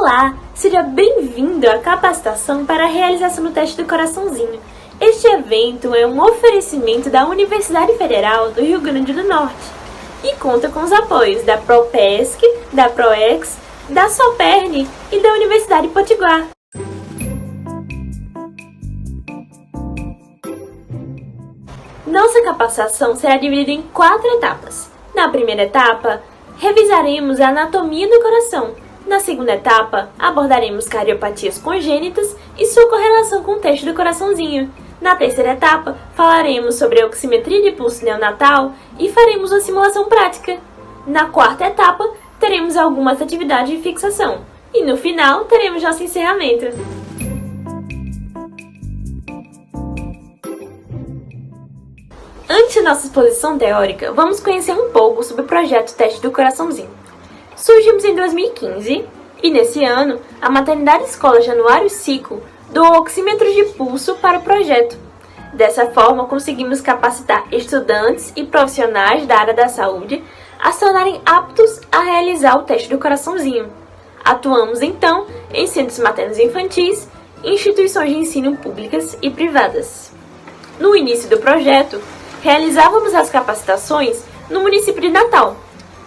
Olá, seja bem-vindo à capacitação para a realização do teste do coraçãozinho. Este evento é um oferecimento da Universidade Federal do Rio Grande do Norte e conta com os apoios da Propesc, da Proex, da Soperne e da Universidade Potiguar. Nossa capacitação será dividida em 4 etapas. Na primeira etapa, revisaremos a anatomia do coração. Na segunda etapa, abordaremos cardiopatias congênitas e sua correlação com o teste do coraçãozinho. Na terceira etapa, falaremos sobre a oximetria de pulso neonatal e faremos uma simulação prática. Na quarta etapa, teremos algumas atividades de fixação. E no final, teremos nosso encerramento. Antes da nossa exposição teórica, vamos conhecer um pouco sobre o projeto Teste do Coraçãozinho. Surgimos em 2015 e, nesse ano, a Maternidade Escola Januário Cico doou oxímetros de pulso para o projeto. Dessa forma, conseguimos capacitar estudantes e profissionais da área da saúde a se tornarem aptos a realizar o teste do coraçãozinho. Atuamos, então, em centros maternos e infantis, instituições de ensino públicas e privadas. No início do projeto, realizávamos as capacitações no município de Natal.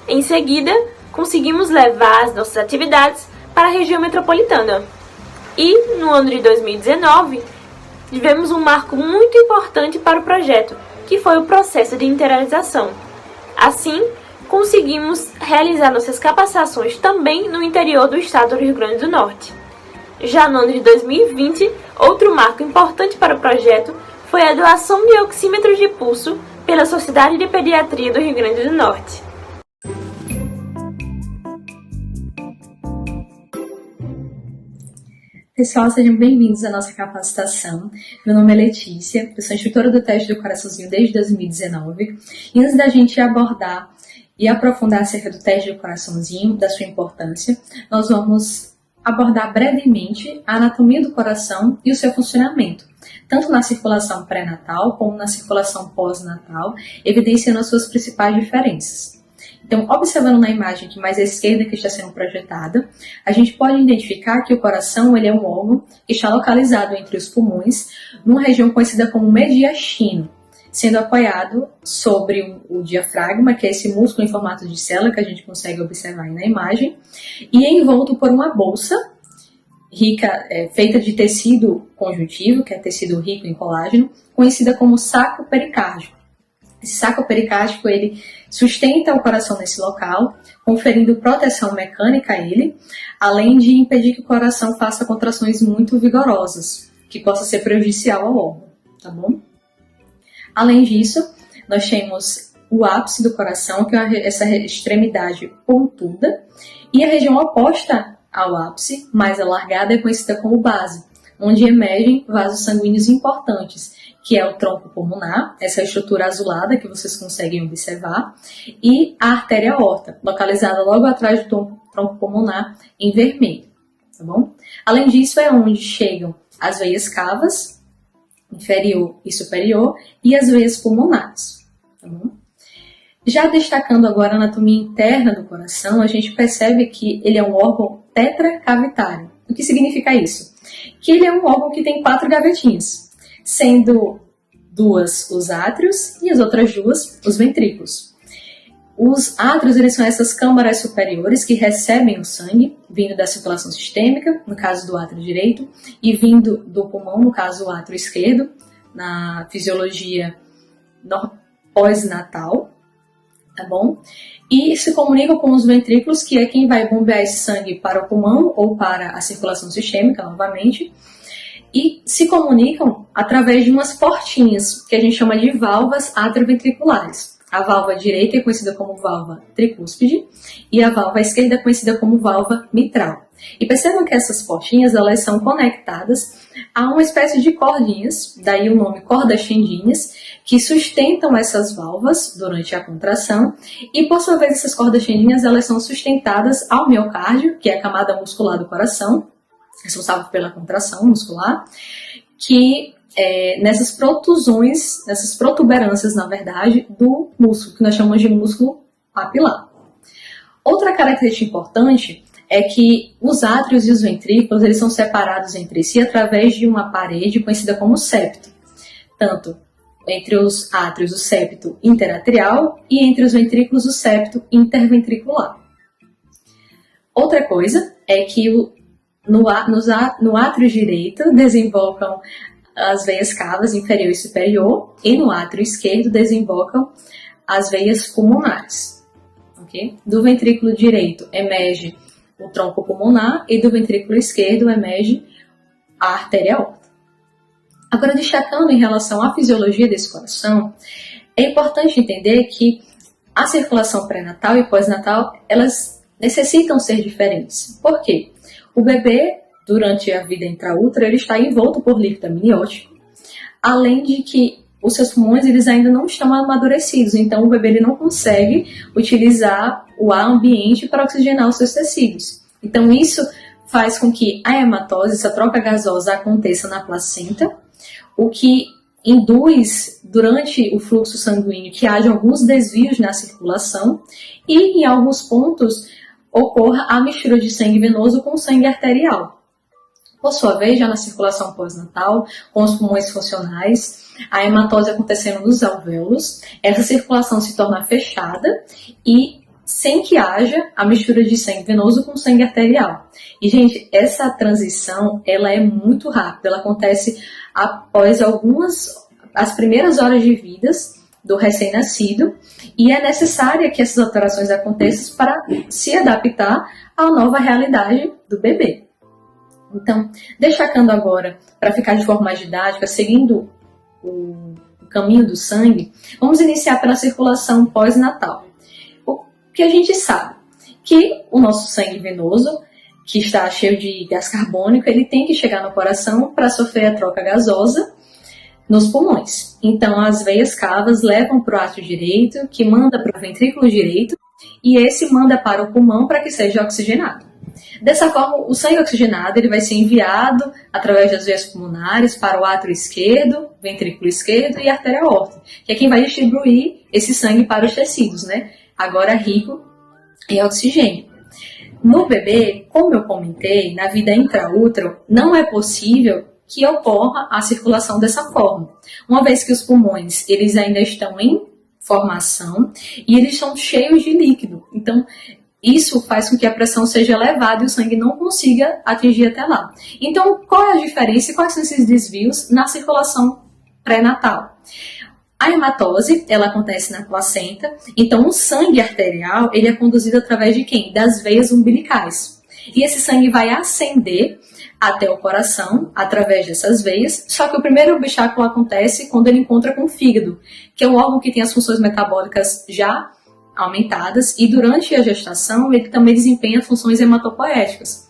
Em seguida, conseguimos levar as nossas atividades para a região metropolitana. E, no ano de 2019, tivemos um marco muito importante para o projeto, que foi o processo de interiorização. Assim, conseguimos realizar nossas capacitações também no interior do estado do Rio Grande do Norte. Já no ano de 2020, outro marco importante para o projeto foi a doação de oxímetros de pulso pela Sociedade de Pediatria do Rio Grande do Norte. Pessoal, sejam bem-vindos à nossa capacitação. Meu nome é Letícia, eu sou instrutora do teste do coraçãozinho desde 2019. E antes da gente abordar e aprofundar acerca do teste do coraçãozinho, da sua importância, nós vamos abordar brevemente a anatomia do coração e o seu funcionamento, tanto na circulação pré-natal como na circulação pós-natal, evidenciando as suas principais diferenças. Então, observando na imagem aqui mais à esquerda que está sendo projetada, a gente pode identificar que o coração ele é um órgão que está localizado entre os pulmões, numa região conhecida como mediastino, sendo apoiado sobre o diafragma, que é esse músculo em formato de célula que a gente consegue observar aí na imagem, e é envolto por uma bolsa rica, feita de tecido conjuntivo, que é tecido rico em colágeno, conhecida como saco pericárdico. Esse saco pericárdico ele sustenta o coração nesse local, conferindo proteção mecânica a ele, além de impedir que o coração faça contrações muito vigorosas, que possa ser prejudicial ao órgão, tá bom? Além disso, nós temos o ápice do coração, que é essa extremidade pontuda, e a região oposta ao ápice, mais alargada, é conhecida como base, onde emergem vasos sanguíneos importantes, que é o tronco pulmonar, essa estrutura azulada que vocês conseguem observar, e a artéria aorta, localizada logo atrás do tronco pulmonar em vermelho, tá bom? Além disso, é onde chegam as veias cavas, inferior e superior, e as veias pulmonares, tá bom? Já destacando agora a anatomia interna do coração, a gente percebe que ele é um órgão tetracavitário. O que significa isso? Que ele é um órgão que tem 4 gavetinhas, sendo 2 os átrios e as outras 2 os ventrículos. Os átrios eles são essas câmaras superiores que recebem o sangue, vindo da circulação sistêmica, no caso do átrio direito, e vindo do pulmão, no caso do átrio esquerdo, na fisiologia pós-natal, tá bom? E se comunicam com os ventrículos, que é quem vai bombear esse sangue para o pulmão ou para a circulação sistêmica, novamente, e se comunicam através de umas portinhas, que a gente chama de valvas atrioventriculares. A valva direita é conhecida como valva tricúspide e a valva esquerda é conhecida como valva mitral. E percebam que essas portinhas elas são conectadas a uma espécie de cordinhas, daí o nome cordas tendíneas, que sustentam essas valvas durante a contração e, por sua vez, essas cordas tendíneas elas são sustentadas ao miocárdio, que é a camada muscular do coração, responsável pela contração muscular, que nessas protusões, nessas protuberâncias, na verdade, do músculo, que nós chamamos de músculo papilar. Outra característica importante é que os átrios e os ventrículos eles são separados entre si através de uma parede conhecida como septo. Tanto entre os átrios o septo interatrial e entre os ventrículos o septo interventricular. Outra coisa é que no átrio direito desembocam as veias cavas inferior e superior e no átrio esquerdo desembocam as veias pulmonares. Okay? Do ventrículo direito emerge o tronco pulmonar e do ventrículo esquerdo emerge a artéria aorta. Agora, destacando em relação à fisiologia desse coração, é importante entender que a circulação pré-natal e pós-natal, elas necessitam ser diferentes. Por quê? O bebê, durante a vida intraútero, ele está envolto por líquido amniótico, além de que os seus pulmões eles ainda não estão amadurecidos, então o bebê ele não consegue utilizar o ar ambiente para oxigenar os seus tecidos. Então isso faz com que a hematose, essa troca gasosa, aconteça na placenta, o que induz, durante o fluxo sanguíneo, que haja alguns desvios na circulação e, em alguns pontos, ocorra a mistura de sangue venoso com sangue arterial. Por sua vez, já na circulação pós-natal, com os pulmões funcionais, a hematose acontecendo nos alvéolos, essa circulação se torna fechada e sem que haja a mistura de sangue venoso com sangue arterial. E, gente, essa transição, ela é muito rápida, ela acontece após as primeiras horas de vida do recém-nascido, e é necessária que essas alterações aconteçam para se adaptar à nova realidade do bebê. Então, destacando agora, para ficar de forma mais didática, seguindo o caminho do sangue, vamos iniciar pela circulação pós-natal. O que a gente sabe? Que o nosso sangue venoso, que está cheio de gás carbônico, ele tem que chegar no coração para sofrer a troca gasosa nos pulmões. Então, as veias cavas levam para o átrio direito, que manda para o ventrículo direito, e esse manda para o pulmão para que seja oxigenado. Dessa forma, o sangue oxigenado ele vai ser enviado através das veias pulmonares para o átrio esquerdo, ventrículo esquerdo e artéria aorta, que é quem vai distribuir esse sangue para os tecidos, né? Agora rico em oxigênio. No bebê, como eu comentei, na vida intraútero, não é possível que ocorra a circulação dessa forma, uma vez que os pulmões eles ainda estão em formação e eles estão cheios de líquido. Então, isso faz com que a pressão seja elevada e o sangue não consiga atingir até lá. Então, qual é a diferença e quais são esses desvios na circulação pré-natal? A hematose, ela acontece na placenta, então o sangue arterial, ele é conduzido através de quem? Das veias umbilicais. E esse sangue vai ascender até o coração, através dessas veias, só que o primeiro obstáculo acontece quando ele encontra com o fígado, que é um órgão que tem as funções metabólicas já aumentadas, e durante a gestação ele também desempenha funções hematopoéticas.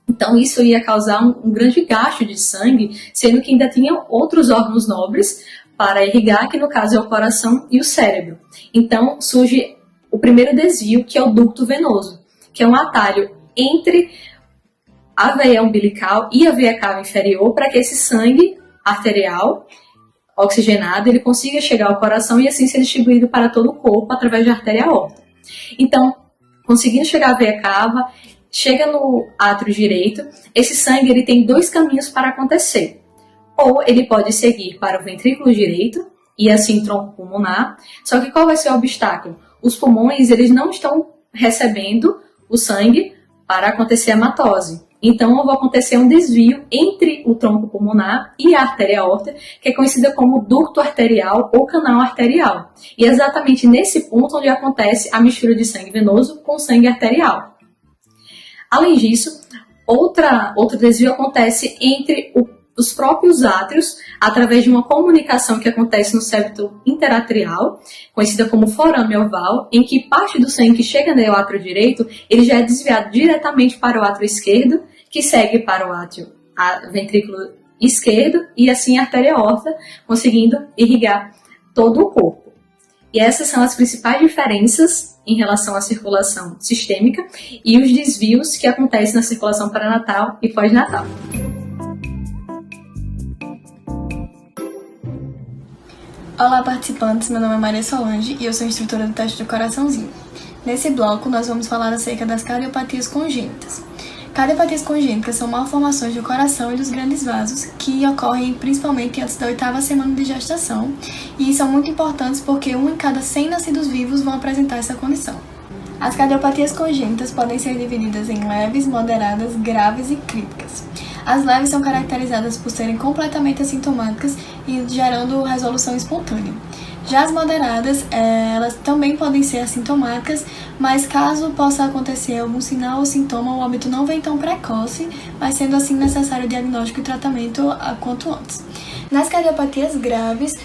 Então isso ia causar um grande gasto de sangue, sendo que ainda tinha outros órgãos nobres para irrigar, que no caso é o coração e o cérebro. Então surge o primeiro desvio, que é o ducto venoso, que é um atalho entre a veia umbilical e a veia cava inferior para que esse sangue arterial oxigenado ele consiga chegar ao coração e assim ser distribuído para todo o corpo através da artéria aorta. Então, conseguindo chegar à veia cava, chega no átrio direito, esse sangue ele tem dois caminhos para acontecer. Ou ele pode seguir para o ventrículo direito e assim tronco pulmonar, só que qual vai ser o obstáculo? Os pulmões eles não estão recebendo o sangue para acontecer a hematose. Então, vai acontecer um desvio entre o tronco pulmonar e a artéria aorta, que é conhecida como ducto arterial ou canal arterial. E é exatamente nesse ponto onde acontece a mistura de sangue venoso com sangue arterial. Além disso, outro desvio acontece entre os próprios átrios, através de uma comunicação que acontece no septo interatrial, conhecida como forame oval, em que parte do sangue que chega no átrio direito, ele já é desviado diretamente para o átrio esquerdo, que segue para o ventrículo esquerdo e assim a artéria aorta, conseguindo irrigar todo o corpo. E essas são as principais diferenças em relação à circulação sistêmica e os desvios que acontecem na circulação pré-natal e pós-natal. Olá, participantes! Meu nome é Maria Solange e eu sou instrutora do teste do coraçãozinho. Nesse bloco, nós vamos falar acerca das cardiopatias congênitas. Cardiopatias congênitas são malformações do coração e dos grandes vasos que ocorrem principalmente antes da 8ª semana de gestação e são muito importantes porque 1 em cada 100 nascidos vivos vão apresentar essa condição. As cardiopatias congênitas podem ser divididas em leves, moderadas, graves e críticas. As leves são caracterizadas por serem completamente assintomáticas e gerando resolução espontânea. Já as moderadas, elas também podem ser assintomáticas, mas caso possa acontecer algum sinal ou sintoma, o óbito não vem tão precoce, mas sendo assim necessário diagnóstico e tratamento quanto antes. Nas cardiopatias graves,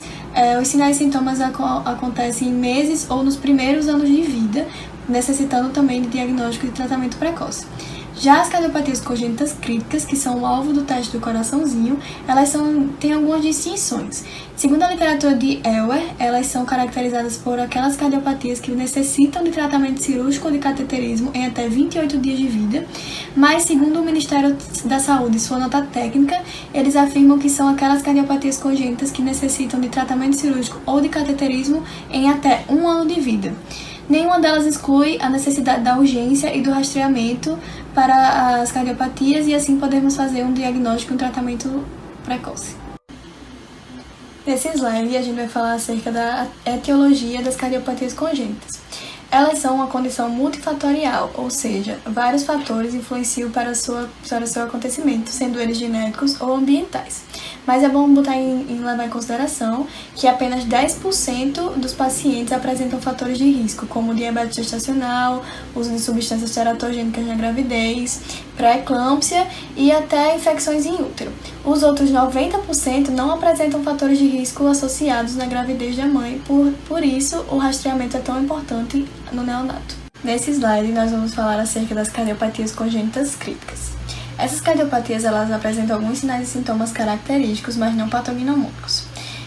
os sinais e sintomas acontecem em meses ou nos primeiros anos de vida, necessitando também de diagnóstico e tratamento precoce. Já as cardiopatias congênitas críticas, que são o alvo do teste do coraçãozinho, elas têm algumas distinções. Segundo a literatura de Ewer, elas são caracterizadas por aquelas cardiopatias que necessitam de tratamento cirúrgico ou de cateterismo em até 28 dias de vida, mas segundo o Ministério da Saúde e sua nota técnica, eles afirmam que são aquelas cardiopatias congênitas que necessitam de tratamento cirúrgico ou de cateterismo em até 1 ano de vida. Nenhuma delas exclui a necessidade da urgência e do rastreamento para as cardiopatias e assim podemos fazer um diagnóstico e um tratamento precoce. Nesse slide a gente vai falar acerca da etiologia das cardiopatias congênitas. Elas são uma condição multifatorial, ou seja, vários fatores influenciam para o seu acontecimento, sendo eles genéticos ou ambientais. Mas é bom levar em consideração que apenas 10% dos pacientes apresentam fatores de risco, como diabetes gestacional, uso de substâncias teratogênicas na gravidez, pré-eclâmpsia e até infecções em útero. Os outros 90% não apresentam fatores de risco associados na gravidez da mãe, por isso o rastreamento é tão importante no neonato. Nesse slide nós vamos falar acerca das cardiopatias congênitas críticas. Essas cardiopatias elas apresentam alguns sinais e sintomas característicos, mas não patognomônicos.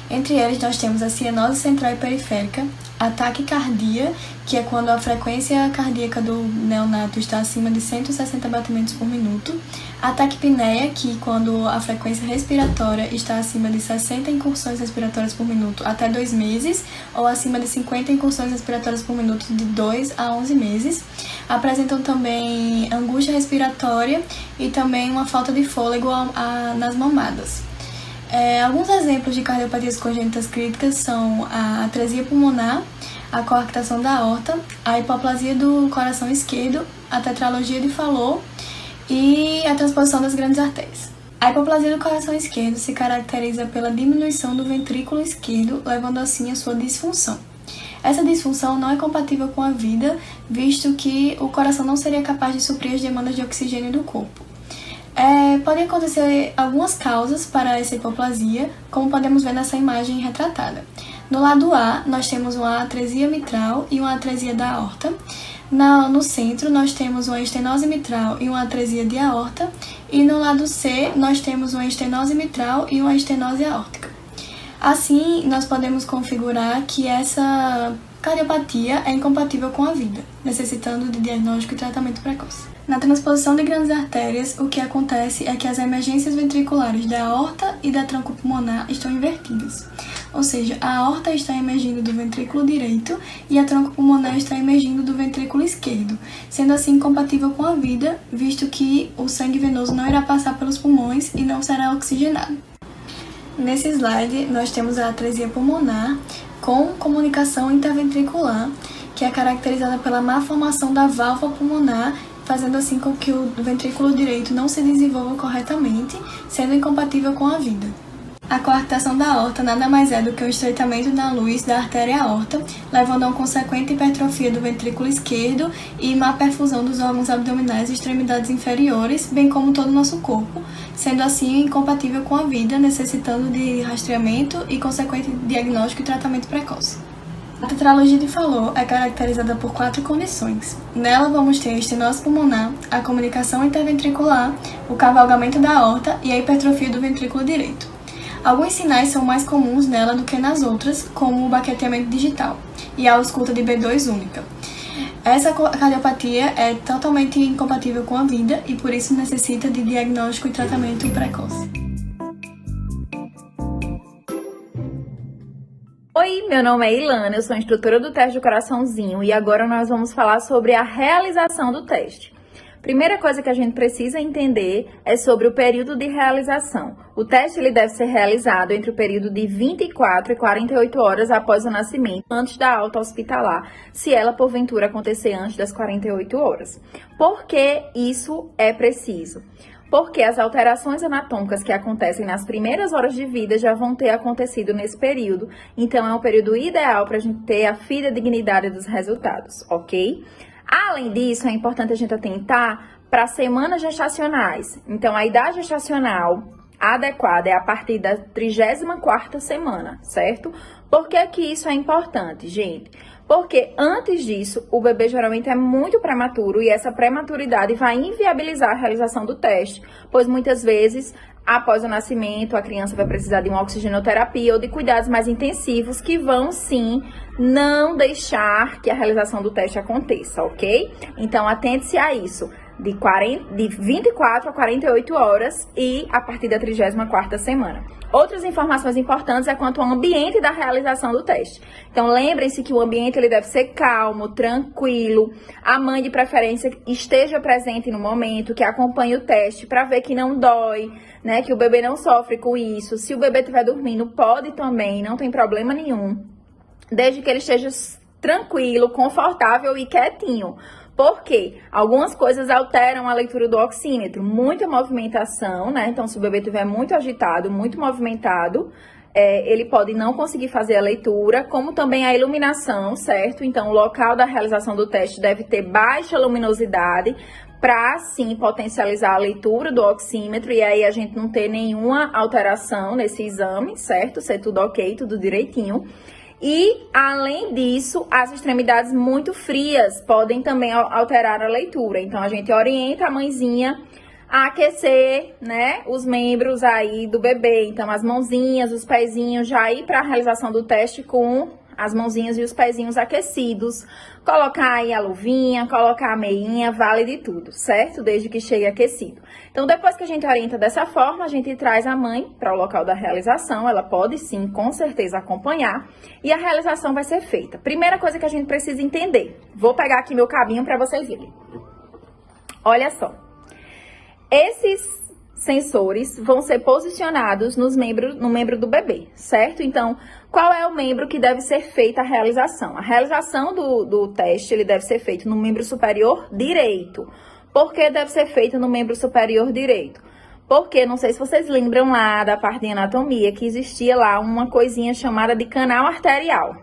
Entre eles nós temos a cianose central e periférica, a taquicardia, que é quando a frequência cardíaca do neonato está acima de 160 batimentos por minuto, a taquipneia, que quando a frequência respiratória está acima de 60 incursões respiratórias por minuto até 2 meses, ou acima de 50 incursões respiratórias por minuto de 2 a 11 meses. Apresentam também angústia respiratória e também uma falta de fôlego nas mamadas. Alguns exemplos de cardiopatias congênitas críticas são a atresia pulmonar, a coarctação da aorta, a hipoplasia do coração esquerdo, a tetralogia de Fallot e a transposição das grandes artérias. A hipoplasia do coração esquerdo se caracteriza pela diminuição do ventrículo esquerdo, levando assim a sua disfunção. Essa disfunção não é compatível com a vida, visto que o coração não seria capaz de suprir as demandas de oxigênio do corpo. Podem acontecer algumas causas para essa hipoplasia, como podemos ver nessa imagem retratada. No lado A, nós temos uma atresia mitral e uma atresia da aorta. No centro, nós temos uma estenose mitral e uma atresia de aorta. E no lado C, nós temos uma estenose mitral e uma estenose aórtica. Assim, nós podemos configurar que essa cardiopatia é incompatível com a vida, necessitando de diagnóstico e tratamento precoce. Na transposição de grandes artérias, o que acontece é que as emergências ventriculares da aorta e da tronco pulmonar estão invertidas. Ou seja, a aorta está emergindo do ventrículo direito e a tronco pulmonar está emergindo do ventrículo esquerdo, sendo assim incompatível com a vida, visto que o sangue venoso não irá passar pelos pulmões e não será oxigenado. Nesse slide, nós temos a atresia pulmonar com comunicação interventricular, que é caracterizada pela má formação da válvula pulmonar, fazendo assim com que o ventrículo direito não se desenvolva corretamente, sendo incompatível com a vida. A coarctação da aorta nada mais é do que o estreitamento da luz da artéria aorta, levando a uma consequente hipertrofia do ventrículo esquerdo e má perfusão dos órgãos abdominais e extremidades inferiores, bem como todo o nosso corpo, sendo assim incompatível com a vida, necessitando de rastreamento e consequente diagnóstico e tratamento precoce. A tetralogia de Fallot é caracterizada por 4 condições. Nela vamos ter a estenose pulmonar, a comunicação interventricular, o cavalgamento da aorta e a hipertrofia do ventrículo direito. Alguns sinais são mais comuns nela do que nas outras, como o baqueteamento digital e a ausculta de B2 única. Essa cardiopatia é totalmente incompatível com a vida e por isso necessita de diagnóstico e tratamento precoce. Oi, meu nome é Ilana, eu sou instrutora do teste do coraçãozinho e agora nós vamos falar sobre a realização do teste. Primeira coisa que a gente precisa entender é sobre o período de realização. O teste ele deve ser realizado entre o período de 24 e 48 horas após o nascimento, antes da alta hospitalar, se ela porventura acontecer antes das 48 horas. Por que isso é preciso? Porque as alterações anatômicas que acontecem nas primeiras horas de vida já vão ter acontecido nesse período, então é um período ideal para a gente ter a fidedignidade dos resultados, ok? Além disso, é importante a gente atentar para semanas gestacionais. Então, a idade gestacional adequada é a partir da 34ª semana, certo? Por que que isso é importante, gente? Porque antes disso, o bebê geralmente é muito prematuro e essa prematuridade vai inviabilizar a realização do teste, pois muitas vezes, após o nascimento, a criança vai precisar de uma oxigenoterapia ou de cuidados mais intensivos que vão, sim, não deixar que a realização do teste aconteça, ok? Então, atente-se a isso. De 24 a 48 horas e a partir da 34ª semana. Outras informações importantes é quanto ao ambiente da realização do teste. Então, lembrem-se que o ambiente ele deve ser calmo, tranquilo. A mãe, de preferência, esteja presente no momento, que acompanhe o teste para ver que não dói, né? Que o bebê não sofre com isso. Se o bebê estiver dormindo, pode também, não tem problema nenhum. Desde que ele esteja tranquilo, confortável e quietinho. Por quê? Algumas coisas alteram a leitura do oxímetro. Muita movimentação, né? Então, se o bebê estiver muito agitado, muito movimentado, ele pode não conseguir fazer a leitura, como também a iluminação, certo? Então, o local da realização do teste deve ter baixa luminosidade para, sim, potencializar a leitura do oxímetro e aí a gente não ter nenhuma alteração nesse exame, certo? Ser tudo ok, tudo direitinho. E, além disso, as extremidades muito frias podem também alterar a leitura. Então, a gente orienta a mãezinha a aquecer, né, os membros aí do bebê. Então, as mãozinhas, os pezinhos, já ir para a realização do teste com as mãozinhas e os pezinhos aquecidos. Colocar aí a luvinha, colocar a meinha, vale de tudo, certo? Desde que chegue aquecido. Então, depois que a gente orienta dessa forma, a gente traz a mãe para o local da realização. Ela pode, sim, com certeza acompanhar. E a realização vai ser feita. Primeira coisa que a gente precisa entender. Vou pegar aqui meu cabinho para vocês verem. Olha só. Esses sensores vão ser posicionados no membro do bebê, certo? Então, qual é o membro que deve ser feita a realização? A realização do teste, ele deve ser feito no membro superior direito. Por que deve ser feito no membro superior direito? Porque, não sei se vocês lembram lá da parte de anatomia, que existia lá uma coisinha chamada de canal arterial.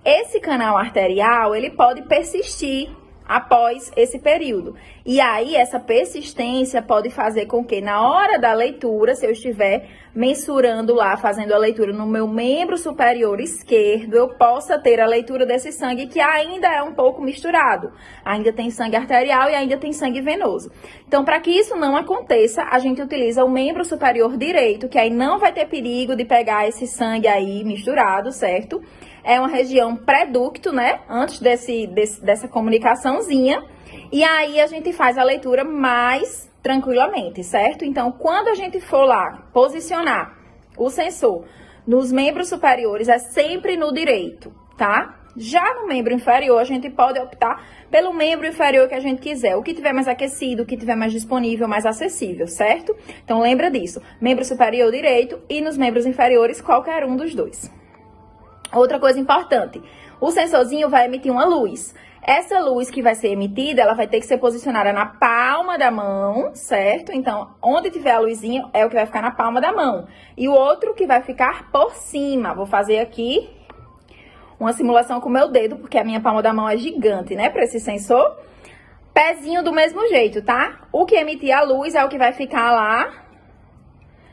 Esse canal arterial, ele pode persistir após esse período. E aí, essa persistência pode fazer com que, na hora da leitura, se eu estiver mensurando lá, fazendo a leitura no meu membro superior esquerdo, eu possa ter a leitura desse sangue que ainda é um pouco misturado. Ainda tem sangue arterial e ainda tem sangue venoso. Então, para que isso não aconteça, a gente utiliza o membro superior direito, que aí não vai ter perigo de pegar esse sangue aí misturado, certo? É uma região pré-ducto, né? Antes dessa comunicaçãozinha. E aí a gente faz a leitura mais tranquilamente, certo? Então, quando a gente for lá posicionar o sensor nos membros superiores, é sempre no direito, tá? Já no membro inferior, a gente pode optar pelo membro inferior que a gente quiser. O que tiver mais aquecido, o que tiver mais disponível, mais acessível, certo? Então, lembra disso. Membro superior direito e nos membros inferiores, qualquer um dos dois. Outra coisa importante, o sensorzinho vai emitir uma luz. Essa luz que vai ser emitida, ela vai ter que ser posicionada na palma da mão, certo? Então, onde tiver a luzinha é o que vai ficar na palma da mão. E o outro que vai ficar por cima. Vou fazer aqui uma simulação com o meu dedo, porque a minha palma da mão é gigante, né, para esse sensor. Pezinho do mesmo jeito, tá? O que emitir a luz é o que vai ficar lá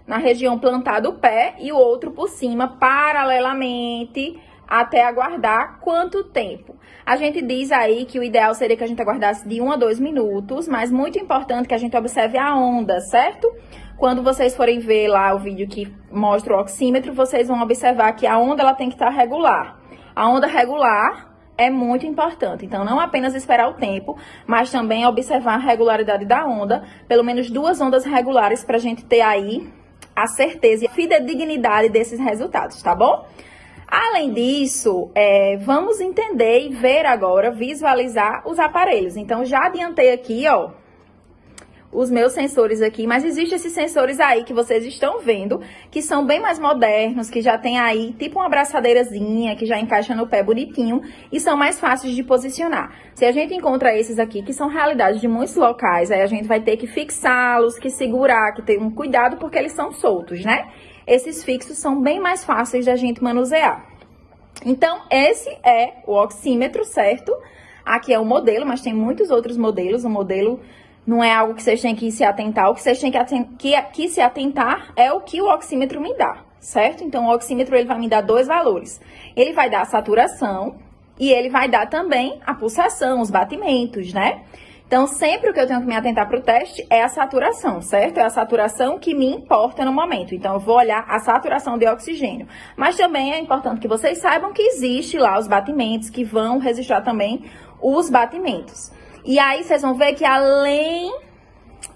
na região plantar do pé e o outro por cima, paralelamente, até aguardar quanto tempo? A gente diz aí que o ideal seria que a gente aguardasse de 1 a 2 minutos, mas muito importante que a gente observe a onda, certo? Quando vocês forem ver lá o vídeo que mostra o oxímetro, vocês vão observar que a onda ela tem que estar regular. A onda regular é muito importante, então não apenas esperar o tempo, mas também observar a regularidade da onda, pelo menos 2 ondas regulares para a gente ter aí a certeza e a fidedignidade desses resultados, tá bom? Além disso, vamos entender e ver agora, visualizar os aparelhos. Então, já adiantei aqui, ó, os meus sensores aqui, mas existem esses sensores aí que vocês estão vendo, que são bem mais modernos, que já tem aí tipo uma abraçadeirazinha, que já encaixa no pé bonitinho e são mais fáceis de posicionar. Se a gente encontra esses aqui, que são realidades de muitos locais, aí a gente vai ter que fixá-los, que segurar, que ter um cuidado, porque eles são soltos, né? Esses fixos são bem mais fáceis da gente manusear. Então, esse é o oxímetro, certo? Aqui é o modelo, mas tem muitos outros modelos. O modelo não é algo que vocês têm que se atentar. O que vocês têm que se atentar é o que o oxímetro me dá, certo? Então, o oxímetro ele vai me dar dois valores. Ele vai dar a saturação e ele vai dar também a pulsação, os batimentos, né? Então, sempre o que eu tenho que me atentar para o teste é a saturação, certo? É a saturação que me importa no momento. Então, eu vou olhar a saturação de oxigênio. Mas também é importante que vocês saibam que existe lá os batimentos, que vão registrar também os batimentos. E aí, vocês vão ver que além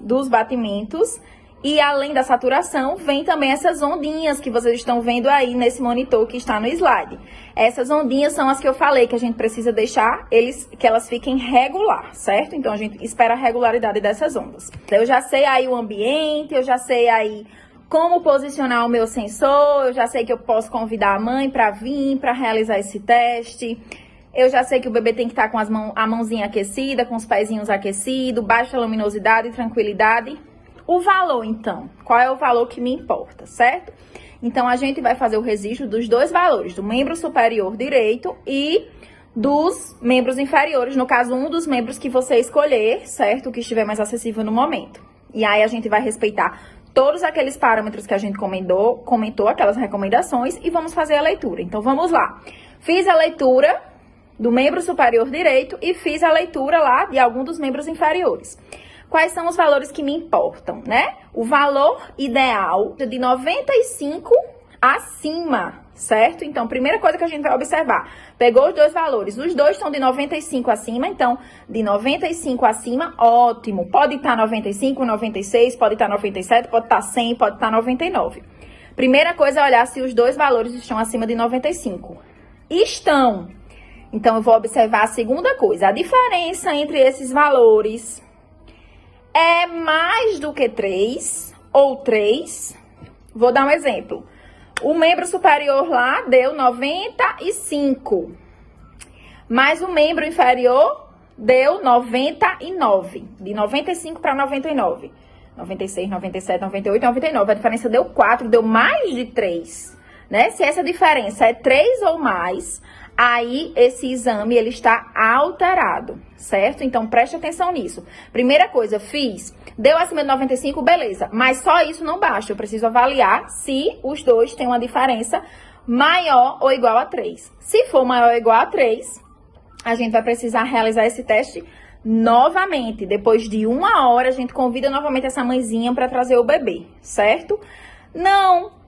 dos batimentos e além da saturação, vem também essas ondinhas que vocês estão vendo aí nesse monitor que está no slide. Essas ondinhas são as que eu falei que a gente precisa deixar que elas fiquem regular, certo? Então, a gente espera a regularidade dessas ondas. Eu já sei aí o ambiente, eu já sei aí como posicionar o meu sensor, eu já sei que eu posso convidar a mãe para vir, para realizar esse teste. Eu já sei que o bebê tem que estar com a mãozinha aquecida, com os pezinhos aquecidos, baixa luminosidade e tranquilidade. O valor, então, qual é o valor que me importa, certo? Então, a gente vai fazer o registro dos dois valores, do membro superior direito e dos membros inferiores, no caso, um dos membros que você escolher, certo? Que estiver mais acessível no momento. E aí, a gente vai respeitar todos aqueles parâmetros que a gente comentou, aquelas recomendações, e vamos fazer a leitura. Então, vamos lá. Fiz a leitura do membro superior direito e fiz a leitura lá de algum dos membros inferiores. Quais são os valores que me importam, né? O valor ideal de 95 acima, certo? Então, primeira coisa que a gente vai observar, pegou os dois valores, os dois estão de 95 acima, então, de 95 acima, ótimo. Pode estar 95, 96, pode estar 97, pode estar 100, pode estar 99. Primeira coisa é olhar se os dois valores estão acima de 95. Estão. Então, eu vou observar a segunda coisa, a diferença entre esses valores é mais do que 3 ou 3. Vou dar um exemplo. O membro superior lá deu 95, mas o membro inferior deu 99, de 95 para 99. 96, 97, 98, 99. A diferença deu 4, deu mais de 3, né? Se essa diferença é 3 ou mais, aí esse exame ele está alterado, certo? Então, preste atenção nisso. Primeira coisa, fiz, deu acima de 95, beleza. Mas só isso não basta, eu preciso avaliar se os dois têm uma diferença maior ou igual a 3. Se for maior ou igual a 3, a gente vai precisar realizar esse teste novamente. Depois de 1 hora, a gente convida novamente essa mãezinha para trazer o bebê, certo? Não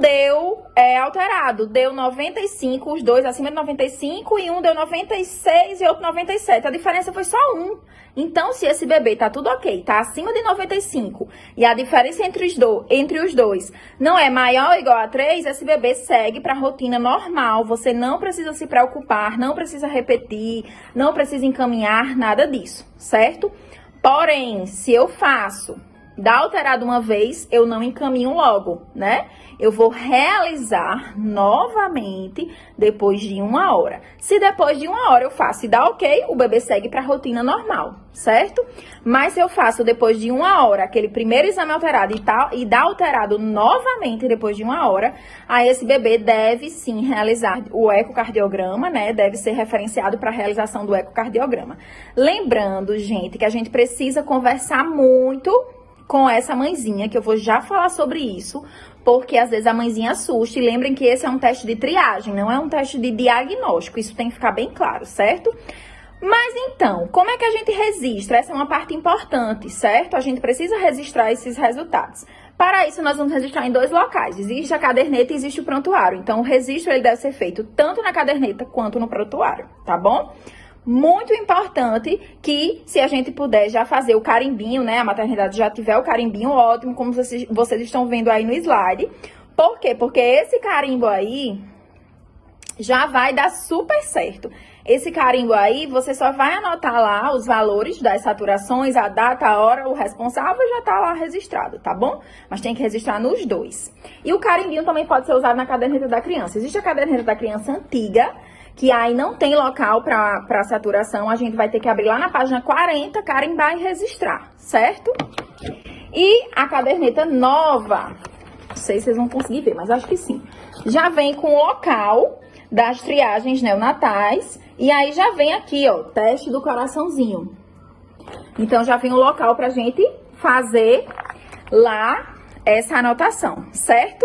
deu alterado, deu 95, os dois acima de 95 e um deu 96 e outro 97. A diferença foi só 1. Então, se esse bebê tá tudo ok, tá acima de 95 e a diferença entre os dois não é maior ou igual a 3, esse bebê segue para a rotina normal. Você não precisa se preocupar, não precisa repetir, não precisa encaminhar, nada disso, certo? Porém, se eu faço dá alterado uma vez, eu não encaminho logo, né? Eu vou realizar novamente depois de 1 hora. Se depois de 1 hora eu faço e dá ok, o bebê segue para a rotina normal, certo? Mas se eu faço depois de 1 hora aquele primeiro exame alterado e dá alterado novamente depois de 1 hora, aí esse bebê deve sim realizar o ecocardiograma, né? Deve ser referenciado para a realização do ecocardiograma. Lembrando, gente, que a gente precisa conversar muito com essa mãezinha, que eu vou já falar sobre isso, porque às vezes a mãezinha assusta. E lembrem que esse é um teste de triagem, não é um teste de diagnóstico, isso tem que ficar bem claro, certo? Mas então, como é que a gente registra? Essa é uma parte importante, certo? A gente precisa registrar esses resultados. Para isso, nós vamos registrar em 2 locais. Existe a caderneta e existe o prontuário. Então, o registro ele deve ser feito tanto na caderneta quanto no prontuário, tá bom? Muito importante que, se a gente puder já fazer o carimbinho, né? A maternidade já tiver o carimbinho, ótimo, como vocês estão vendo aí no slide. Por quê? Porque esse carimbo aí, já vai dar super certo. Esse carimbo aí, você só vai anotar lá os valores das saturações, a data, a hora, o responsável já tá lá registrado, tá bom? Mas tem que registrar nos dois. E o carimbinho também pode ser usado na caderneta da criança. Existe a caderneta da criança antiga, que aí não tem local para saturação, a gente vai ter que abrir lá na página 40, carimbar e registrar, certo? E a caderneta nova, não sei se vocês vão conseguir ver, mas acho que sim. Já vem com o local das triagens neonatais e aí já vem aqui, ó, teste do coraçãozinho. Então já vem o local pra gente fazer lá essa anotação, certo?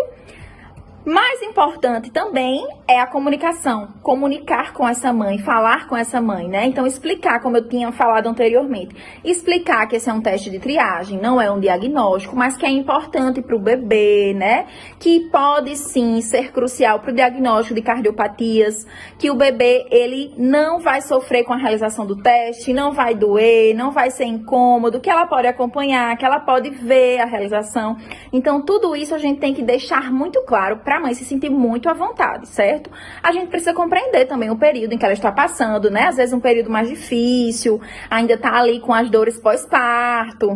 Mais importante também é a comunicação, comunicar com essa mãe, falar com essa mãe, né? Então, explicar, como eu tinha falado anteriormente, explicar que esse é um teste de triagem, não é um diagnóstico, mas que é importante para o bebê, né? Que pode sim ser crucial para o diagnóstico de cardiopatias, que o bebê, ele não vai sofrer com a realização do teste, não vai doer, não vai ser incômodo, que ela pode acompanhar, que ela pode ver a realização. Então, tudo isso a gente tem que deixar muito claro para a mãe se sentir muito à vontade, certo? A gente precisa compreender também o período em que ela está passando, né? Às vezes um período mais difícil, ainda tá ali com as dores pós-parto.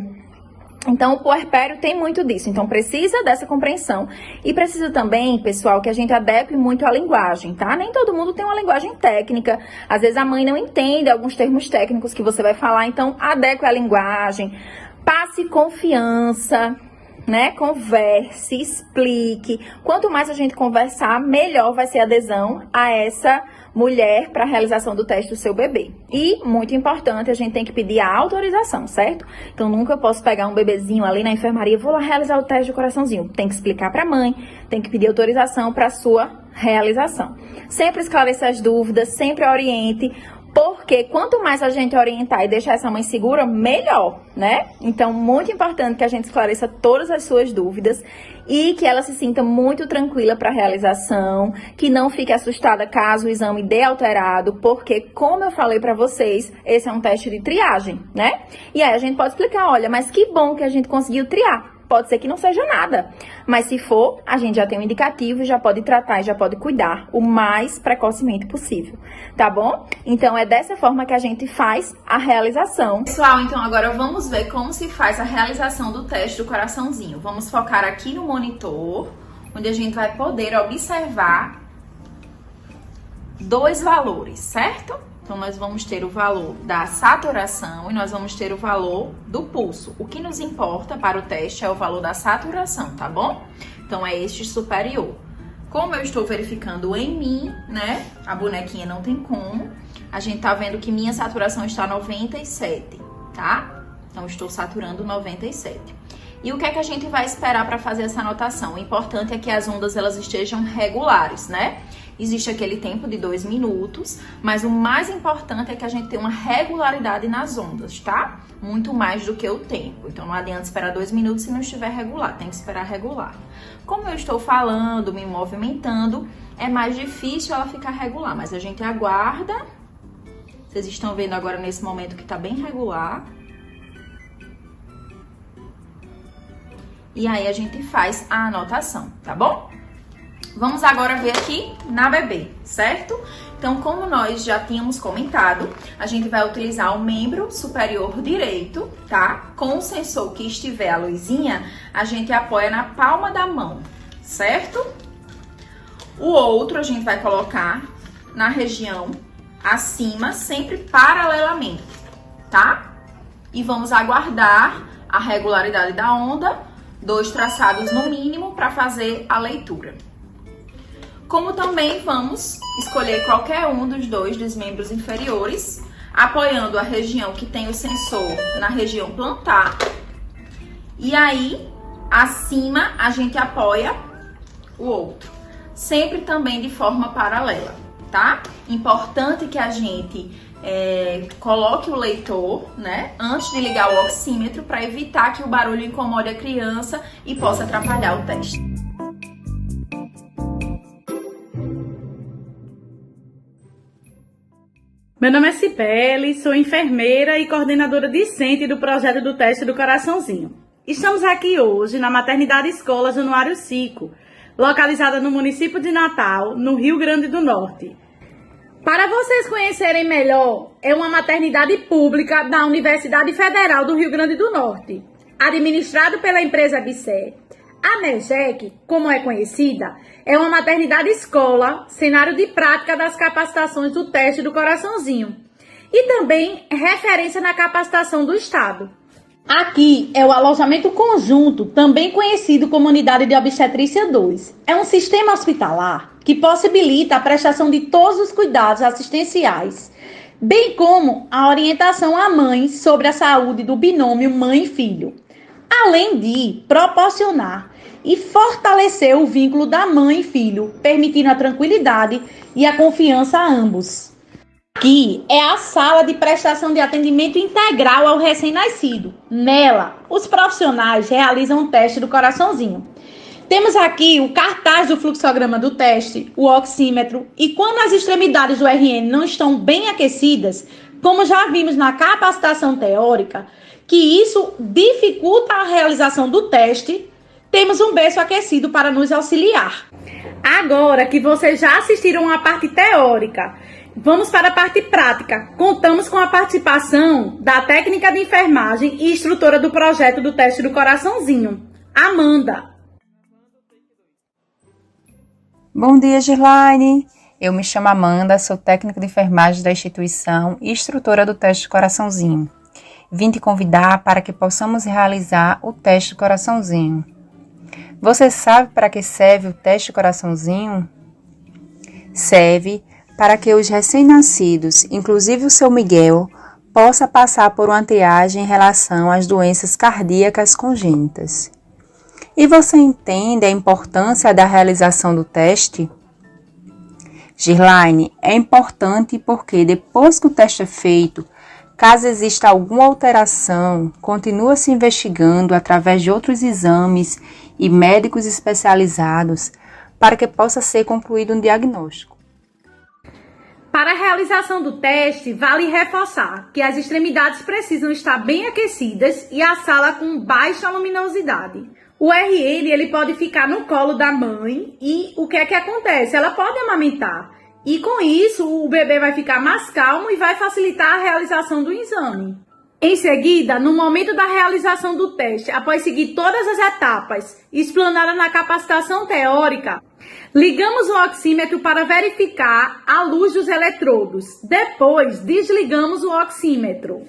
Então, o puerpério tem muito disso. Então, precisa dessa compreensão. E precisa também, pessoal, que a gente adeque muito a linguagem, tá? Nem todo mundo tem uma linguagem técnica. Às vezes a mãe não entende alguns termos técnicos que você vai falar. Então, adeque a linguagem. Passe confiança, né? Converse, explique. Quanto mais a gente conversar, melhor vai ser a adesão a essa mulher para a realização do teste do seu bebê. E, muito importante, a gente tem que pedir a autorização, certo? Então, nunca eu posso pegar um bebezinho ali na enfermaria, vou lá realizar o teste do coraçãozinho. Tem que explicar para a mãe, tem que pedir autorização para a sua realização. Sempre esclareça as dúvidas, sempre oriente, porque quanto mais a gente orientar e deixar essa mãe segura, melhor, né? Então, muito importante que a gente esclareça todas as suas dúvidas e que ela se sinta muito tranquila para a realização, que não fique assustada caso o exame dê alterado, porque, como eu falei para vocês, esse é um teste de triagem, né? E aí a gente pode explicar, olha, mas que bom que a gente conseguiu triar. Pode ser que não seja nada, mas se for, a gente já tem um indicativo, já pode tratar e já pode cuidar o mais precocemente possível, tá bom? Então, é dessa forma que a gente faz a realização. Pessoal, então agora vamos ver como se faz a realização do teste do coraçãozinho. Vamos focar aqui no monitor, onde a gente vai poder observar dois valores, certo? Então, nós vamos ter o valor da saturação e nós vamos ter o valor do pulso. O que nos importa para o teste é o valor da saturação, tá bom? Então, é este superior. Como eu estou verificando em mim, né? A bonequinha não tem como. A gente tá vendo que minha saturação está 97, tá? Então, estou saturando 97. E o que é que a gente vai esperar para fazer essa anotação? O importante é que as ondas elas estejam regulares, né? Existe aquele tempo de 2 minutos, mas o mais importante é que a gente tenha uma regularidade nas ondas, tá? Muito mais do que o tempo. Então, não adianta esperar 2 minutos se não estiver regular, tem que esperar regular. Como eu estou falando, me movimentando, é mais difícil ela ficar regular, mas a gente aguarda. Vocês estão vendo agora nesse momento que tá bem regular. E aí a gente faz a anotação, tá bom? Vamos agora ver aqui na bebê, certo? Então, como nós já tínhamos comentado, a gente vai utilizar o membro superior direito, tá? Com o sensor que estiver a luzinha, a gente apoia na palma da mão, certo? O outro a gente vai colocar na região acima, sempre paralelamente, tá? E vamos aguardar a regularidade da onda, 2 traçados no mínimo para fazer a leitura. Como também vamos escolher qualquer um dos dois membros inferiores, apoiando a região que tem o sensor na região plantar. E aí, acima, a gente apoia o outro. Sempre também de forma paralela, tá? Importante que a gente coloque o leitor, né, antes de ligar o oxímetro para evitar que o barulho incomode a criança e possa atrapalhar o teste. Meu nome é Cibele, sou enfermeira e coordenadora discente do projeto do teste do coraçãozinho. Estamos aqui hoje na Maternidade Escola Januário Cico localizada no município de Natal, no Rio Grande do Norte. Para vocês conhecerem melhor, é uma maternidade pública da Universidade Federal do Rio Grande do Norte, administrado pela empresa Bicé. A MEGEC, como é conhecida, é uma maternidade escola, cenário de prática das capacitações do teste do coraçãozinho e também referência na capacitação do Estado. Aqui é o alojamento conjunto, também conhecido como Unidade de Obstetrícia 2. É um sistema hospitalar que possibilita a prestação de todos os cuidados assistenciais, bem como a orientação à mãe sobre a saúde do binômio mãe e filho, além de proporcionar e fortalecer o vínculo da mãe e filho, permitindo a tranquilidade e a confiança a ambos. Aqui é a sala de prestação de atendimento integral ao recém-nascido. Nela, os profissionais realizam o teste do coraçãozinho. Temos aqui o cartaz do fluxograma do teste, o oxímetro, e quando as extremidades do RN não estão bem aquecidas, como já vimos na capacitação teórica, que isso dificulta a realização do teste, temos um berço aquecido para nos auxiliar. Agora que vocês já assistiram à parte teórica, vamos para a parte prática. Contamos com a participação da técnica de enfermagem e instrutora do projeto do teste do coraçãozinho, Amanda. Bom dia, Girlaine. Eu me chamo Amanda, sou técnica de enfermagem da instituição e instrutora do teste do coraçãozinho. Vim te convidar para que possamos realizar o teste do coraçãozinho. Você sabe para que serve o teste do coraçãozinho? Serve para que os recém-nascidos, inclusive o seu Miguel, possa passar por uma triagem em relação às doenças cardíacas congênitas. E você entende a importância da realização do teste? Girlaine, é importante porque depois que o teste é feito, caso exista alguma alteração, continua se investigando através de outros exames e médicos especializados para que possa ser concluído um diagnóstico. Para a realização do teste, vale reforçar que as extremidades precisam estar bem aquecidas e a sala com baixa luminosidade. O RN ele pode ficar no colo da mãe e o que é que acontece? Ela pode amamentar e com isso o bebê vai ficar mais calmo e vai facilitar a realização do exame. Em seguida, no momento da realização do teste, após seguir todas as etapas explanadas na capacitação teórica, ligamos o oxímetro para verificar a luz dos eletrodos. Depois, desligamos o oxímetro.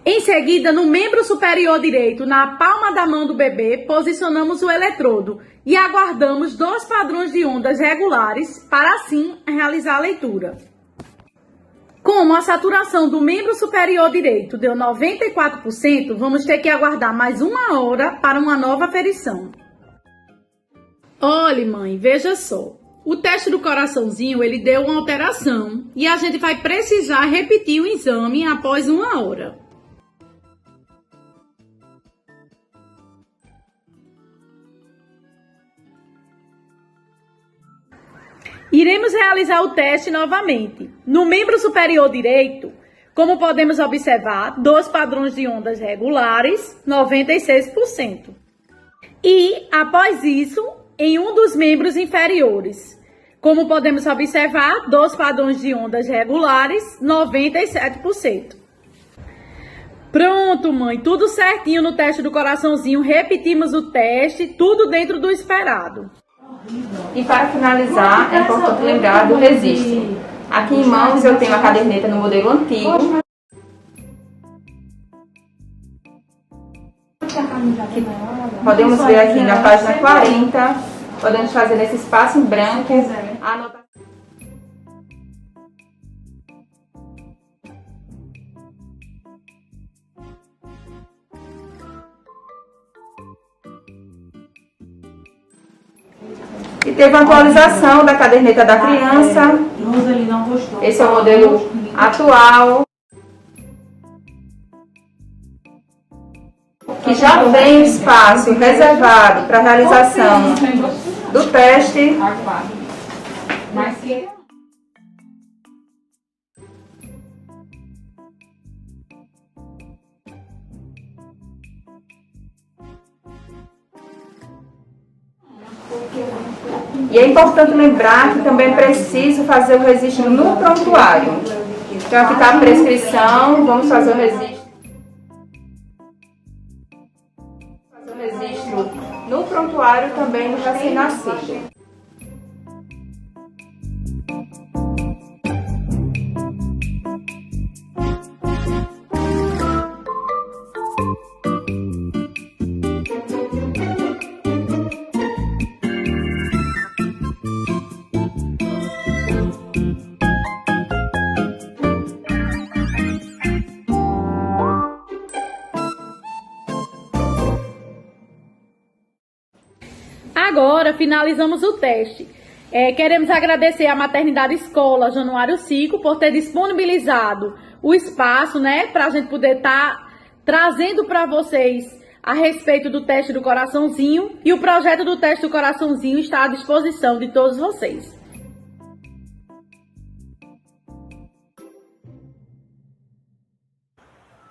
Em seguida, no membro superior direito, na palma da mão do bebê, posicionamos o eletrodo e aguardamos 2 padrões de ondas regulares para assim realizar a leitura. Como a saturação do membro superior direito deu 94%, vamos ter que aguardar mais 1 hora para uma nova aferição. Olha, mãe, veja só. O teste do coraçãozinho, ele deu uma alteração e a gente vai precisar repetir o exame após 1 hora. Iremos realizar o teste novamente. No membro superior direito, como podemos observar, 2 padrões de ondas regulares, 96%. E, após isso, em um dos membros inferiores, como podemos observar, 2 padrões de ondas regulares, 97%. Pronto, mãe, tudo certinho no teste do coraçãozinho. Repetimos o teste, tudo dentro do esperado. E para finalizar, é importante lembrar do registro. Aqui em mãos eu tenho a caderneta no modelo antigo. Podemos ver aqui na página 40, podemos fazer nesse espaço em branco a anotação. E teve uma atualização da caderneta da criança. Esse é o modelo atual. Que já tem espaço reservado para a realização do teste. E é importante lembrar que também é preciso fazer o registro no prontuário. Então aqui está a prescrição, vamos fazer o registro. No prontuário também do recém-nascido. Agora finalizamos o teste. Queremos agradecer à Maternidade Escola Januário Cico por ter disponibilizado o espaço, né, para a gente poder estar trazendo para vocês a respeito do teste do coraçãozinho, e o projeto do teste do coraçãozinho está à disposição de todos vocês.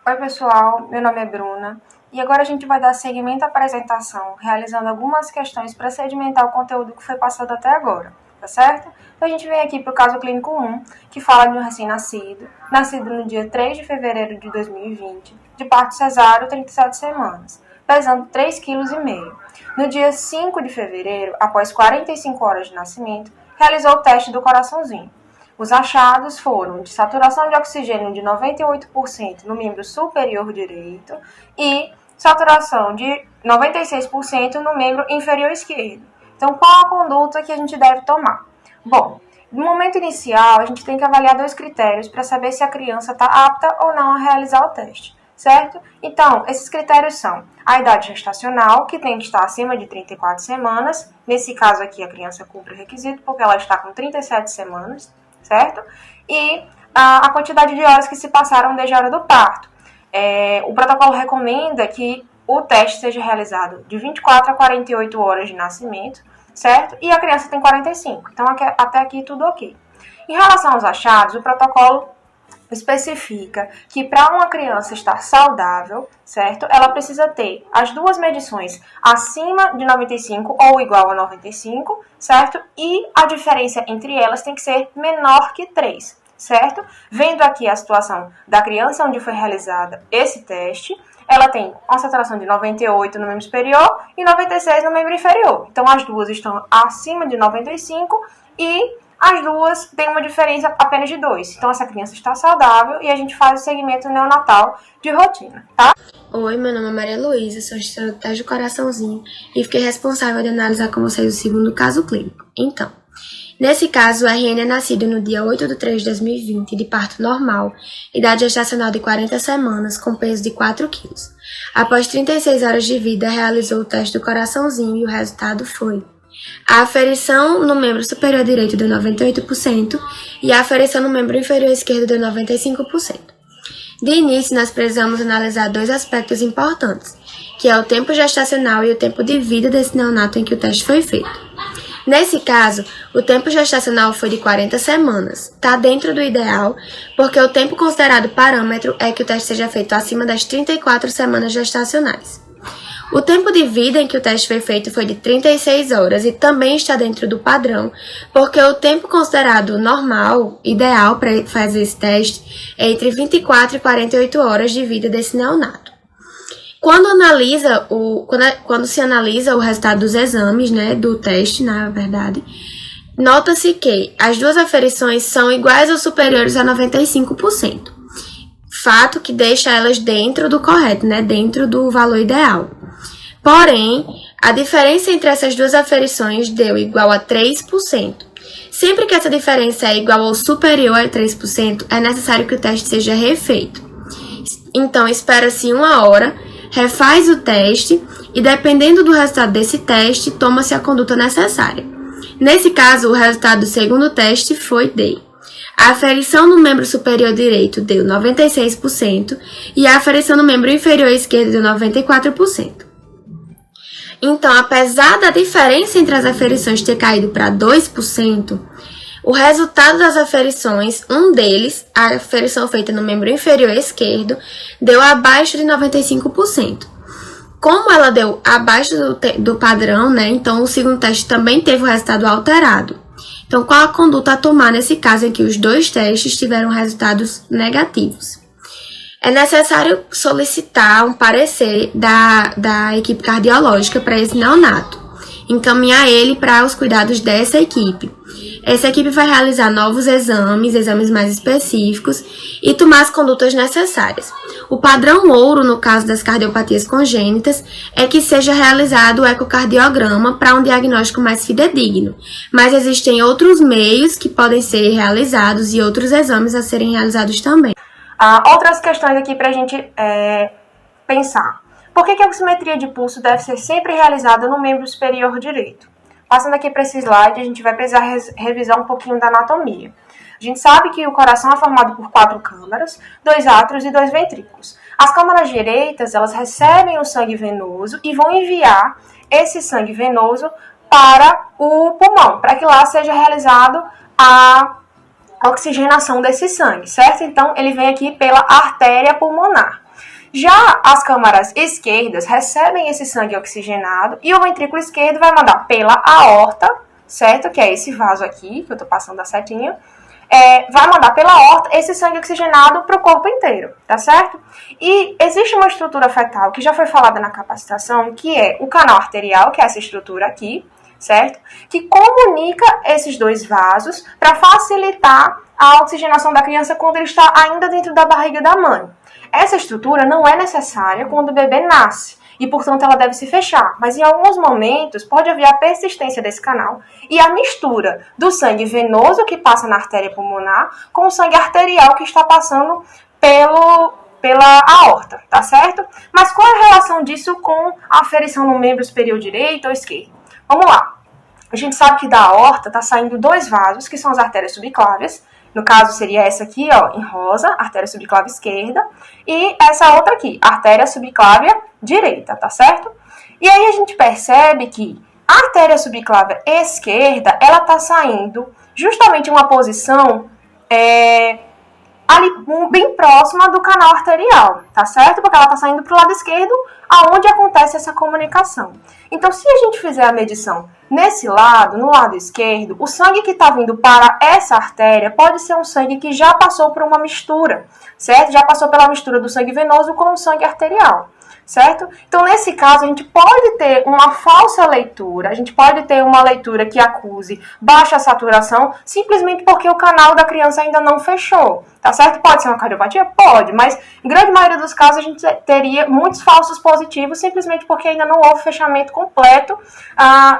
Oi pessoal, meu nome é Bruna e agora a gente vai dar seguimento à apresentação, realizando algumas questões para sedimentar o conteúdo que foi passado até agora, tá certo? Então a gente vem aqui para o caso clínico 1, que fala de um recém-nascido, nascido no dia 3 de fevereiro de 2020, de parto cesáreo, 37 semanas, pesando 3,5 kg. No dia 5 de fevereiro, após 45 horas de nascimento, realizou o teste do coraçãozinho. Os achados foram de saturação de oxigênio de 98% no membro superior direito e saturação de 96% no membro inferior esquerdo. Então, qual a conduta que a gente deve tomar? Bom, no momento inicial, a gente tem que avaliar 2 critérios para saber se a criança está apta ou não a realizar o teste, certo? Então, esses critérios são a idade gestacional, que tem que estar acima de 34 semanas. Nesse caso aqui, a criança cumpre o requisito porque ela está com 37 semanas. Certo? E a quantidade de horas que se passaram desde a hora do parto. O protocolo recomenda que o teste seja realizado de 24 a 48 horas de nascimento, certo? E a criança tem 45, então até aqui tudo ok. Em relação aos achados, o protocolo especifica que para uma criança estar saudável, certo? Ela precisa ter as 2 medições acima de 95 ou igual a 95, certo? E a diferença entre elas tem que ser menor que 3, certo? Vendo aqui a situação da criança onde foi realizada esse teste, ela tem uma saturação de 98 no membro superior e 96 no membro inferior. Então as duas estão acima de 95 e as duas têm uma diferença apenas de 2. Então, essa criança está saudável e a gente faz o segmento neonatal de rotina, tá? Oi, meu nome é Maria Luísa, sou gestora do teste do coraçãozinho e fiquei responsável de analisar com vocês o segundo caso clínico. Então, nesse caso, o RN é nascido no dia 8 de 3 de 2020, de parto normal, idade gestacional de 40 semanas, com peso de 4 kg. Após 36 horas de vida, realizou o teste do coraçãozinho e o resultado foi a aferição no membro superior direito deu 98% e a aferição no membro inferior esquerdo deu 95%. De início, nós precisamos analisar 2 aspectos importantes, que é o tempo gestacional e o tempo de vida desse neonato em que o teste foi feito. Nesse caso, o tempo gestacional foi de 40 semanas. Está dentro do ideal, porque o tempo considerado parâmetro é que o teste seja feito acima das 34 semanas gestacionais. O tempo de vida em que o teste foi feito foi de 36 horas e também está dentro do padrão, porque o tempo considerado normal, ideal para fazer esse teste, é entre 24 e 48 horas de vida desse neonato. Quando se analisa o resultado dos exames, né, do teste, na verdade, nota-se que as 2 aferições são iguais ou superiores a 95%. Fato que deixa elas dentro do correto, né, dentro do valor ideal. Porém, a diferença entre essas 2 aferições deu igual a 3%. Sempre que essa diferença é igual ou superior a 3%, é necessário que o teste seja refeito. Então, espera-se 1 hora, refaz o teste e, dependendo do resultado desse teste, toma-se a conduta necessária. Nesse caso, o resultado do segundo teste foi D. A aferição no membro superior direito deu 96% e a aferição no membro inferior esquerdo deu 94%. Então, apesar da diferença entre as aferições ter caído para 2%, o resultado das aferições, um deles, a aferição feita no membro inferior esquerdo, deu abaixo de 95%. Como ela deu abaixo do padrão, né? Então o segundo teste também teve o resultado alterado. Então, qual a conduta a tomar nesse caso em que os dois testes tiveram resultados negativos? É necessário solicitar um parecer da equipe cardiológica para esse neonato, encaminhar ele para os cuidados dessa equipe. Essa equipe vai realizar novos exames mais específicos e tomar as condutas necessárias. O padrão ouro, no caso das cardiopatias congênitas, é que seja realizado o ecocardiograma para um diagnóstico mais fidedigno, mas existem outros meios que podem ser realizados e outros exames a serem realizados também. Outras questões aqui para a gente pensar. Por que a oximetria de pulso deve ser sempre realizada no membro superior direito? Passando aqui para esse slide, a gente vai precisar revisar um pouquinho da anatomia. A gente sabe que o coração é formado por 4 câmaras, 2 átrios e 2 ventrículos. As câmaras direitas, elas recebem o sangue venoso e vão enviar esse sangue venoso para o pulmão, para que lá seja realizado a oxigenação desse sangue, certo? Então, ele vem aqui pela artéria pulmonar. Já as câmaras esquerdas recebem esse sangue oxigenado e o ventrículo esquerdo vai mandar pela aorta, certo? Que é esse vaso aqui, que eu tô passando a setinha. Vai mandar pela aorta esse sangue oxigenado para o corpo inteiro, tá certo? E existe uma estrutura fetal que já foi falada na capacitação, que é o canal arterial, que é essa estrutura aqui, certo? Que comunica esses dois vasos para facilitar a oxigenação da criança quando ele está ainda dentro da barriga da mãe. Essa estrutura não é necessária quando o bebê nasce e, portanto, ela deve se fechar. Mas em alguns momentos pode haver a persistência desse canal e a mistura do sangue venoso que passa na artéria pulmonar com o sangue arterial que está passando pela aorta, tá certo? Mas qual é a relação disso com a aferição no membro superior direito ou esquerdo? Vamos lá. A gente sabe que da aorta está saindo 2 vasos, que são as artérias subclávias. No caso, seria essa aqui, ó, em rosa, artéria subclávia esquerda, e essa outra aqui, artéria subclávia direita, tá certo? E aí a gente percebe que a artéria subclávia esquerda, ela tá saindo justamente em uma posição ali bem próxima do canal arterial, tá certo? Porque ela tá saindo pro lado esquerdo, aonde acontece essa comunicação. Então, se a gente fizer a medição nesse lado, no lado esquerdo, o sangue que está vindo para essa artéria pode ser um sangue que já passou por uma mistura, certo? Já passou pela mistura do sangue venoso com o sangue arterial, certo? Então, nesse caso, a gente pode ter uma falsa leitura, a gente pode ter uma leitura que acuse baixa saturação, simplesmente porque o canal da criança ainda não fechou, tá certo? Pode ser uma cardiopatia? Pode, mas em grande maioria dos casos a gente teria muitos falsos positivos, simplesmente porque ainda não houve fechamento completo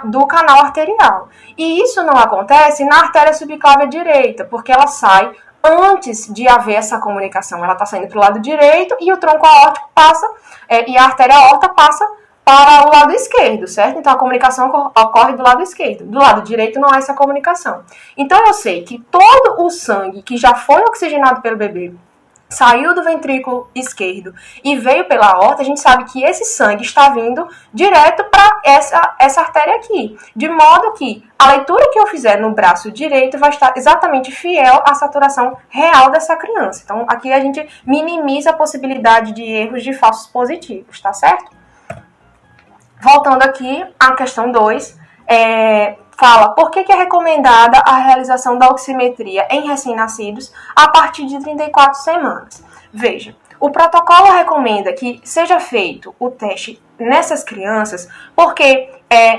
do canal arterial. E isso não acontece na artéria subclávia direita, porque ela sai antes de haver essa comunicação. Ela está saindo para o lado direito e o tronco aórtico passa, e a artéria aorta passa para o lado esquerdo, certo? Então a comunicação ocorre do lado esquerdo. Do lado direito não há essa comunicação. Então eu sei que todo o sangue que já foi oxigenado pelo bebê saiu do ventrículo esquerdo e veio pela aorta, a gente sabe que esse sangue está vindo direto para essa artéria aqui. De modo que a leitura que eu fizer no braço direito vai estar exatamente fiel à saturação real dessa criança. Então, aqui a gente minimiza a possibilidade de erros de falsos positivos, tá certo? Voltando aqui à questão 2, fala por que é recomendada a realização da oximetria em recém-nascidos a partir de 34 semanas. Veja, o protocolo recomenda que seja feito o teste nessas crianças porque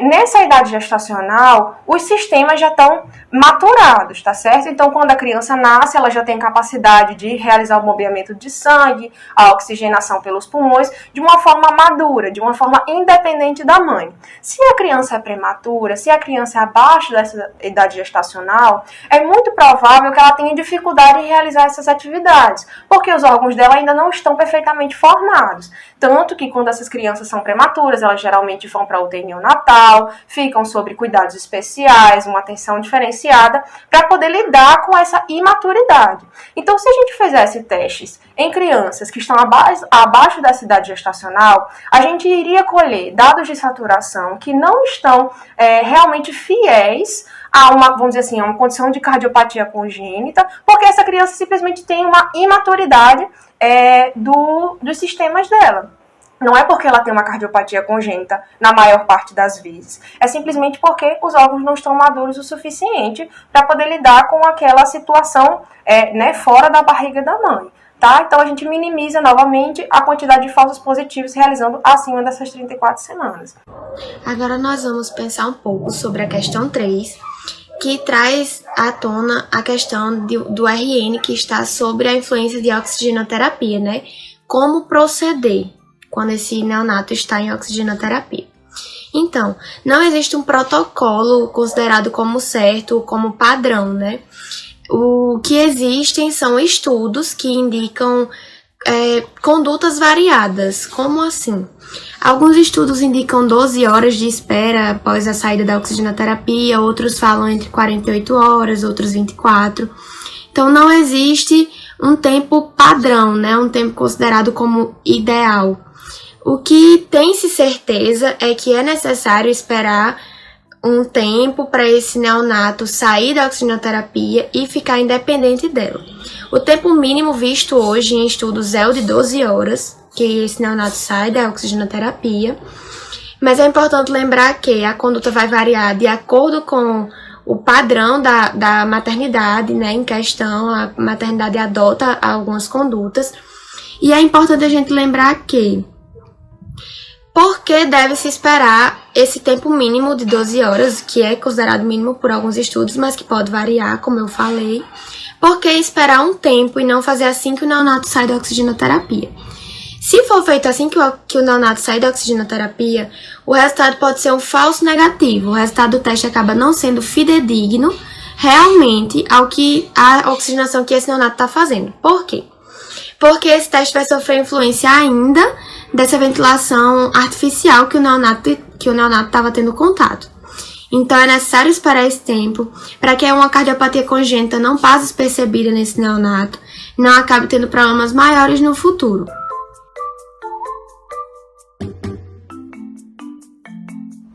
nessa idade gestacional os sistemas já estão maturados, tá certo? Então, quando a criança nasce, ela já tem capacidade de realizar o bombeamento de sangue, a oxigenação pelos pulmões, de uma forma madura, de uma forma independente da mãe. Se a criança é prematura, se a criança é abaixo dessa idade gestacional, é muito provável que ela tenha dificuldade em realizar essas atividades, porque os órgãos dela ainda não estão perfeitamente formados. Tanto que quando essas crianças são prematuras, elas geralmente vão para UTI neonatal, ficam sob cuidados especiais, uma atenção diferenciada, para poder lidar com essa imaturidade. Então, se a gente fizesse testes em crianças que estão abaixo dessa idade gestacional, a gente iria colher dados de saturação que não estão realmente fiéis a uma, vamos dizer assim, a uma condição de cardiopatia congênita, porque essa criança simplesmente tem uma imaturidade dos sistemas dela. Não é porque ela tem uma cardiopatia congênita, na maior parte das vezes. É simplesmente porque os órgãos não estão maduros o suficiente para poder lidar com aquela situação fora da barriga da mãe. Tá? Então, a gente minimiza novamente a quantidade de falsos positivos realizando acima dessas 34 semanas. Agora nós vamos pensar um pouco sobre a questão 3, que traz à tona a questão do RN, que está sobre a influência de oxigenoterapia, né? Como proceder quando esse neonato está em oxigenoterapia. Então, não existe um protocolo considerado como certo, como padrão, né? O que existem são estudos que indicam condutas variadas. Como assim? Alguns estudos indicam 12 horas de espera após a saída da oxigenoterapia, outros falam entre 48 horas, outros 24. Então, não existe um tempo padrão, né? Um tempo considerado como ideal. O que tem-se certeza é que é necessário esperar um tempo para esse neonato sair da oxigenoterapia e ficar independente dela. O tempo mínimo visto hoje em estudos é o de 12 horas, que esse neonato sai da oxigenoterapia, mas é importante lembrar que a conduta vai variar de acordo com o padrão da maternidade, né, em questão. A maternidade adota algumas condutas, e é importante a gente lembrar que por que deve-se esperar esse tempo mínimo de 12 horas, que é considerado mínimo por alguns estudos, mas que pode variar, como eu falei. Por que esperar um tempo e não fazer assim que o neonato sai da oxigenoterapia? Se for feito assim que o neonato sai da oxigenoterapia, o resultado pode ser um falso negativo. O resultado do teste acaba não sendo fidedigno realmente ao que a oxigenação que esse neonato está fazendo. Por quê? Porque esse teste vai sofrer influência ainda dessa ventilação artificial que o neonato estava tendo contato. Então, é necessário esperar esse tempo para que uma cardiopatia congênita não passe despercebida nesse neonato, não acabe tendo problemas maiores no futuro.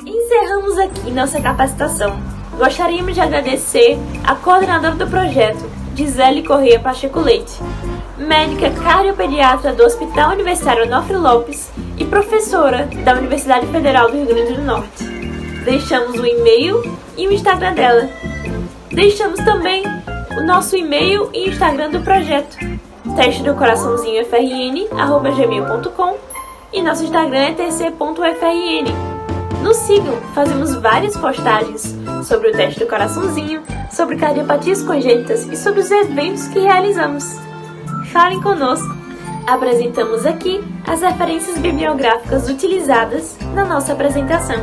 Encerramos aqui nossa capacitação. Gostaríamos de agradecer a coordenadora do projeto, Gisele Corrêa Pacheco Leite, médica cardiopediatra do Hospital Universitário Onofre Lopes e professora da Universidade Federal do Rio Grande do Norte. Deixamos o e-mail e o Instagram dela. Deixamos também o nosso e-mail e Instagram do projeto, testedocoraçãozinhofrn@gmail.com, e nosso Instagram é tc.frn. Nos sigam, fazemos várias postagens sobre o teste do coraçãozinho, sobre cardiopatias congênitas e sobre os eventos que realizamos. Falem conosco! Apresentamos aqui as referências bibliográficas utilizadas na nossa apresentação.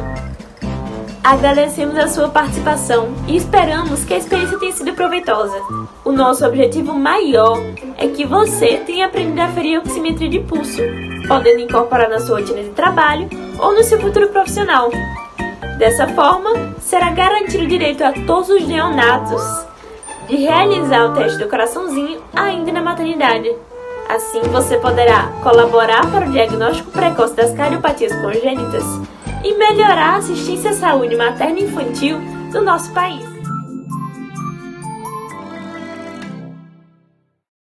Agradecemos a sua participação e esperamos que a experiência tenha sido proveitosa. O nosso objetivo maior é que você tenha aprendido a aferir a oximetria de pulso, podendo incorporar na sua rotina de trabalho ou no seu futuro profissional. Dessa forma, será garantido o direito a todos os neonatos de realizar o teste do coraçãozinho ainda na maternidade. Assim, você poderá colaborar para o diagnóstico precoce das cardiopatias congênitas e melhorar a assistência à saúde materna e infantil do nosso país.